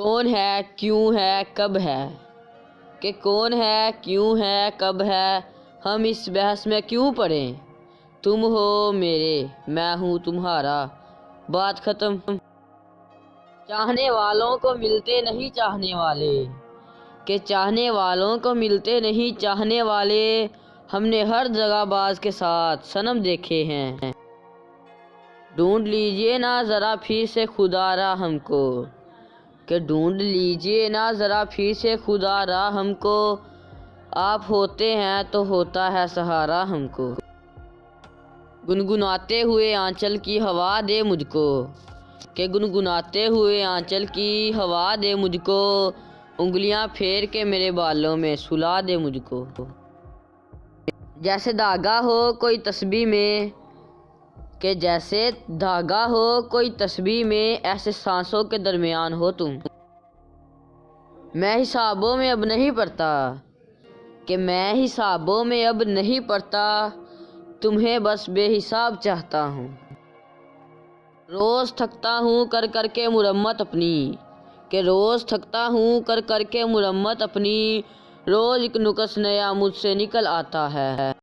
کون ہے کیوں ہے کب ہے کہ کون ہے کیوں ہے کب ہے، ہم اس بحث میں کیوں پڑیں؟ تم ہو میرے میں ہوں تمہارا، بات ختم۔ چاہنے والوں کو ملتے نہیں چاہنے والے، کہ چاہنے والوں کو ملتے نہیں چاہنے والے، ہم نے ہر جگہ باز کے ساتھ صنم دیکھے ہیں۔ ڈھونڈ لیجئے نا ذرا پھر سے خدا را ہم کو، کہ ڈھونڈ لیجئے نا ذرا پھر سے خدا را ہم کو، آپ ہوتے ہیں تو ہوتا ہے سہارا ہم کو۔ گنگناتے ہوئے آنچل کی ہوا دے مجھ کو، کہ گنگناتے ہوئے آنچل کی ہوا دے مجھ کو، انگلیاں پھیر کے میرے بالوں میں سلا دے مجھ کو۔ جیسے دھاگا ہو کوئی تسبیح میں، کہ جیسے دھاگا ہو کوئی تسبیح میں، ایسے سانسوں کے درمیان ہو تم۔ میں حسابوں میں اب نہیں پڑتا، کہ میں حسابوں میں اب نہیں پڑتا، تمہیں بس بے حساب چاہتا ہوں۔ روز تھکتا ہوں کر کر کے مرمت اپنی، کہ روز تھکتا ہوں کر کر کے مرمت اپنی، روز ایک نقص نیا مجھ سے نکل آتا ہے۔